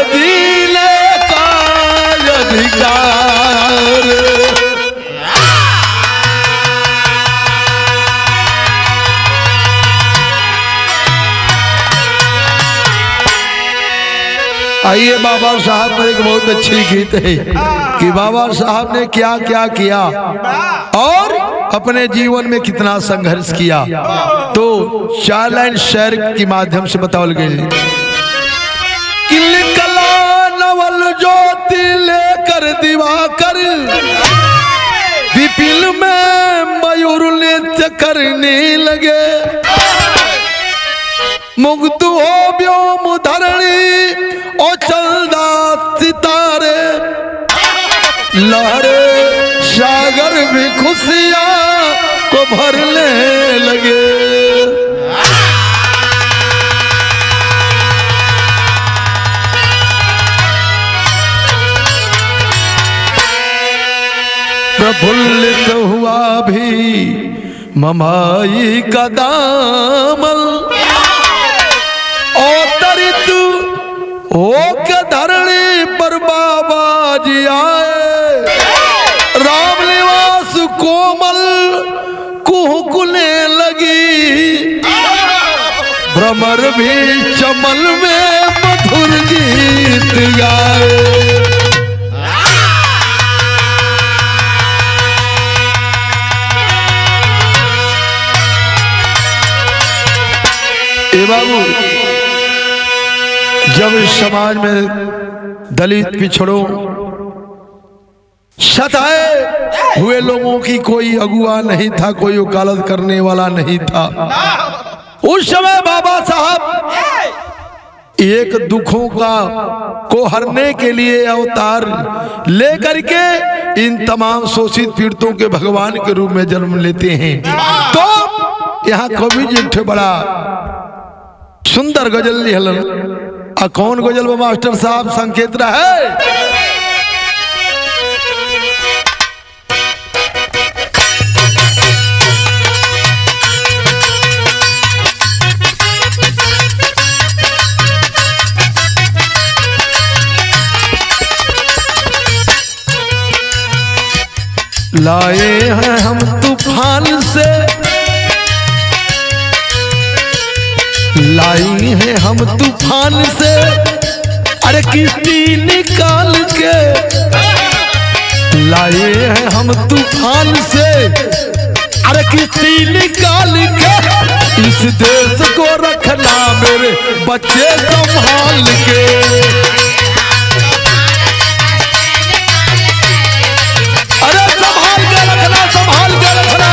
जीने का अधिकार। आइए बाबा साहब पर एक बहुत अच्छी गीत है कि बाबा साहब ने क्या क्या किया और अपने जीवन में कितना संघर्ष किया। तो 4 लाइन शेर के माध्यम से बतावल गई। कला नवल ज्योति लेकर दिवाकर विपिन में मयूर नृत्य करने लगे। मुग्ध हो व्योम धरणी और चंदा सितारे, लहरे सागर भी खुशियां को भरने लगे। प्रफुल्लित हुआ भी ममाई का दामन, अवतरित हो के धरणी पर बाबा जी आए। राम निवास कोमल कुहकुने लगी, भ्रमर भी चमन में मधुर गीत गाए। ए बाबू, जब इस समाज में दलित पिछड़ों सताए हुए लोगों की कोई अगुआ नहीं था, कोई वकालत करने वाला नहीं था, उस समय बाबा साहब एक दुखों का को हरने के लिए अवतार लेकर के इन तमाम शोषित पीड़ितों के भगवान के रूप में जन्म लेते हैं। तो यहाँ कवि जी बड़ा सुंदर गजल लिखलन। कौन गजल वो मास्टर साहब संकेत रहे? लाए हैं हम तूफान से, लाई हैं हम तूफान से, अरे किश्ती निकाल के लाए हैं हम तूफान से, अरे किश्ती निकाल के। इस देश को रखना मेरे बच्चे संभाल के। अरे संभाल के रखना, संभाल के रखना।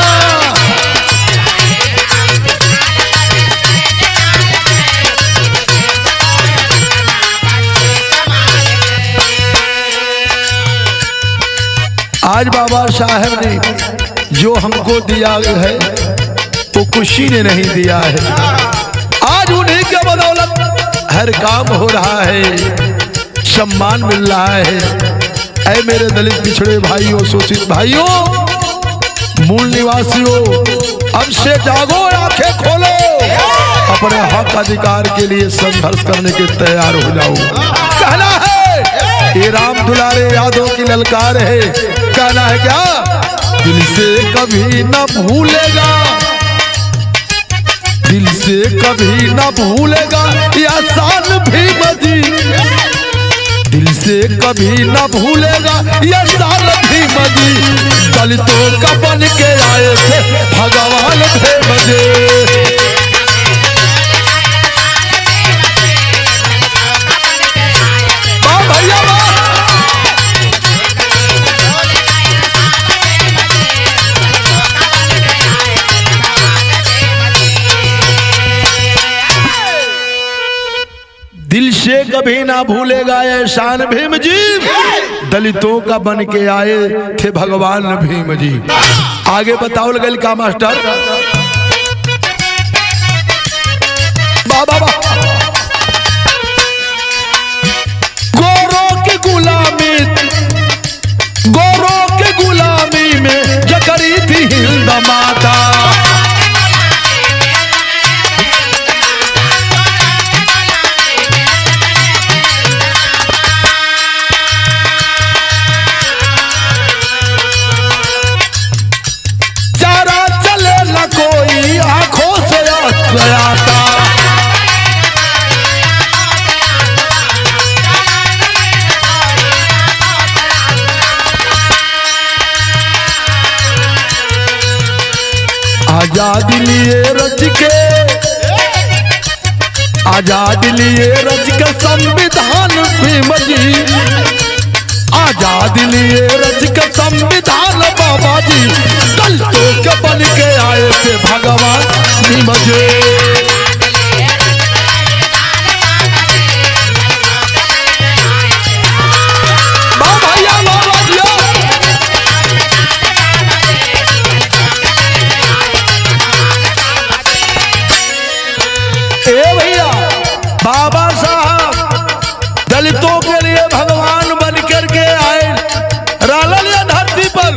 आज बाबा साहब ने जो हमको दिया है वो किसी ने नहीं दिया है। आज उन्हीं के बदौलत हर काम हो रहा है, सम्मान मिल रहा है। ऐ मेरे दलित पिछड़े भाइयों, शोषित भाइयों, मूल निवासियों, अब से जागो, आंखें खोलो, अपने हक अधिकार के लिए संघर्ष करने के तैयार हो जाओ। कहना है ये राम दुलारे यादों की ललकार है। कहना है क्या? दिल से कभी न भूलेगा, दिल से कभी न भूलेगा या शान भीम जी, दिल से कभी न भूलेगा या शान भीम जी। दलितों का बन के आए थे भगवान भीम जी। दिल से कभी ना भूलेगा एहसान भीम जी, दलितों का बन के आए थे भगवान भीम जी। आगे बताओ गल का मास्टर? बाबा गोरों की गुलामी, गोरों की गुलामी में जो करी थी हिंद माता, आजाद लिए रच के, आजाद लिए रच के संविधान भीम जी, आजाद लिए रच के संविधान बाबा जी, दलितों के बन के आए थे भगवान भीम जी। बाबा साहब दलितों के लिए भगवान बन करके आए, रालल धरती पर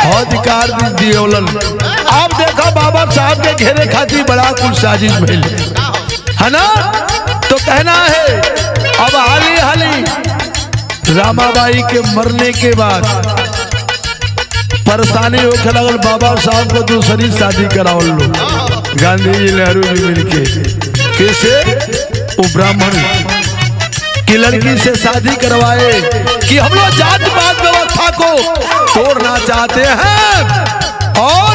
अधिकार दियोलन। आप देखा बाबा साहब के घेरे खातिर बड़ा कुछ साजिश भइल है ना। तो कहना है अब हाली हाली रामाबाई के मरने के बाद परेशानी होकर लगल, बाबा साहब को दूसरी शादी कराओ लो। गांधी जी नेहरू जी मिलके कैसे वो ब्राह्मण की लड़की से शादी करवाए कि हम लोग जातिवाद व्यवस्था को तोड़ना चाहते हैं और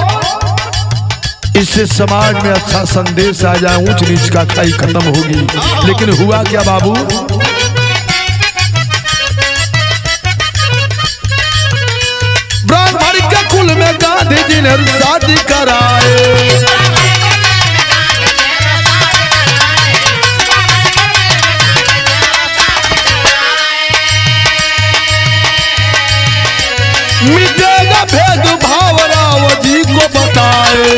इससे समाज में अच्छा संदेश आ जाए, ऊंच नीच का खाई खत्म होगी। लेकिन हुआ क्या बाबू, ब्राह्मण के कुल में गांधी जी ने शादी कराए। मिटेगा भेदभाव राव जी को बताए,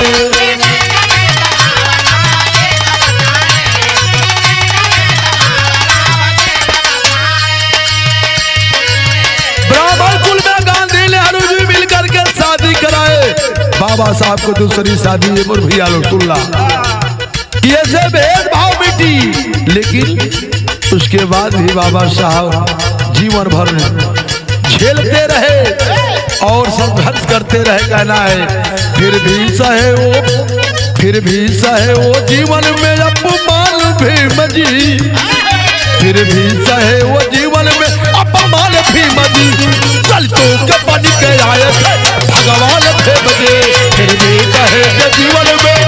ब्राह्मण कुल में गांधी नेहरू जी मिलकर के शादी कराए। बाबा साहब को दूसरी शादी भैया लोग सुन ला कि ऐसे भेदभाव मिटी। लेकिन उसके बाद भी बाबा साहब जीवन भर झेलते रहे और संघर्ष करते रहे। कहना है फिर भी सहे वो जीवन में अपमान भीम जी, फिर भी सहे वो जीवन में अपमान भीम जी, दलितों के बन के आए थे भगवान भीम जी, फिर भी सहे के जीवन में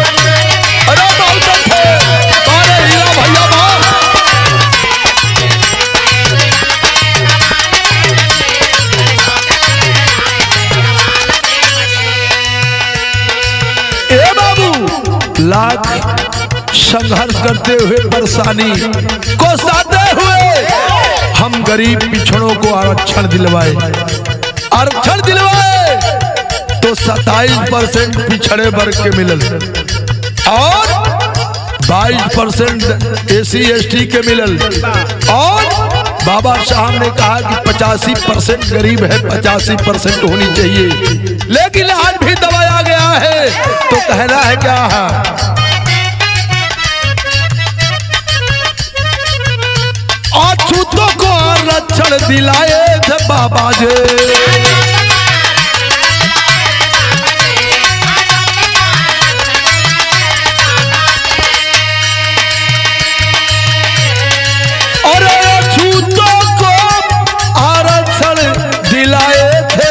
अरे बहुत थे अरे हीरा भैया लाख संघर्ष करते हुए परेशानी को सहते हुए हम गरीब पिछड़ों को आरक्षण दिलवाए तो 27% पिछड़े वर्ग के मिलल और 22% एसी एसटी के मिलल। और बाबा साहब ने कहा कि 85% गरीब है, 85% होनी चाहिए। लेकिन आज भी दबाया गया है। तो कहना है क्या है, अछूतों को आरक्षण दिलाए थे बाबा जी,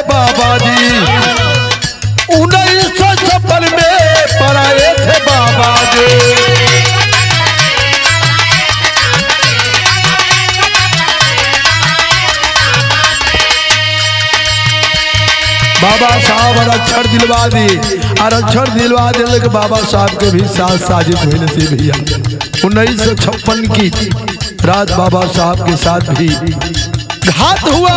बाबा जी 1956 में पढ़ाए थे बाबा जी। बाबा साहब आरक्षण दिलवा दिए, आरक्षण दिलवा दिले के बाबा साहब के भी साथ साजिश हुई थी भैया। 1956 की रात बाबा साहब के साथ भी घात हुआ,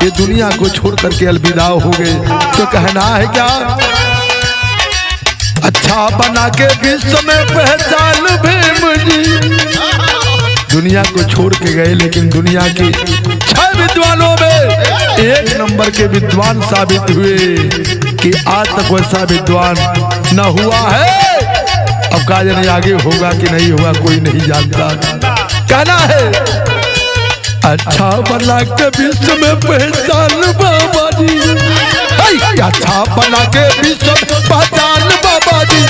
ये दुनिया को छोड़ करके अलविदा हो गए। तो कहना है क्या, अच्छा बना के विश्व में पहचान भीम जी, दुनिया को छोड़ के गए लेकिन दुनिया के 6 विद्वानों में 1 नंबर के विद्वान साबित हुए कि आज तक वैसा विद्वान न हुआ है। अब का जाने आगे होगा कि नहीं होगा कोई नहीं जानता। कहना है अच्छा बना के विश्व में पहचान बाबा जी, अच्छा बना के विश्व पहचान बाबा जी,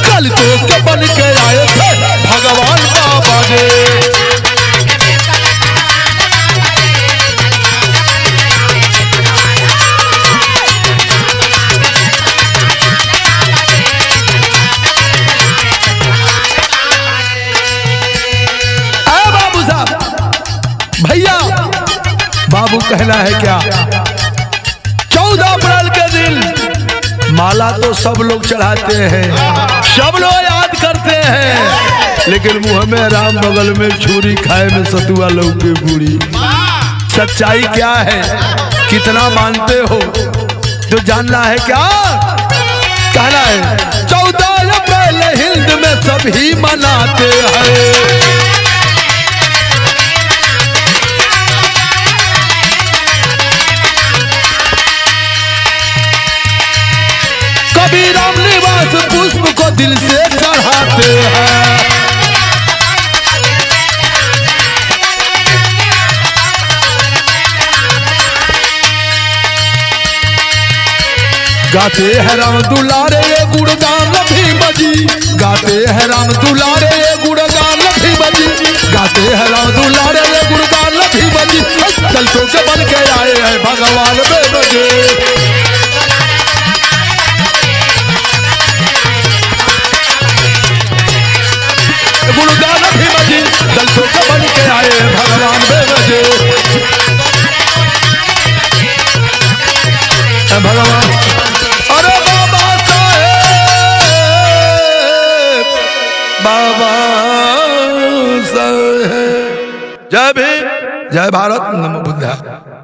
कल तो के बन के आए थे भगवान बाबा जी। बाबू कहना है क्या? 14 अप्रैल के दिन माला तो सब लोग चढ़ाते हैं, सब लोग याद करते हैं, लेकिन मुंह में राम, बगल में छुरी, खाए में सतुआ लौकी पूरी। सच्चाई क्या है? कितना मानते हो? तो जानना है क्या? कहना है 14 अप्रैल हिंद में सभी मनाते हैं। कभी राम निवास पुष्प को दिल से चढ़ाते हैं। गाते हैं राम दुलारे ये गुणगान भीम जी, गाते हैं राम दुलारे ये गुणगान भीम जी, गाते हैं राम दुलारे ये गुणगान भीम जी। दलसों के बन के आए हैं भगवान बेनगे, गुणगान भीम जी, दलसों के बन के आए हैं भगवान बेनगे। भगवान अरे बाबा साहेब, बाबा साहेब, जय भीम, जय भारत, नमो बुद्धाय।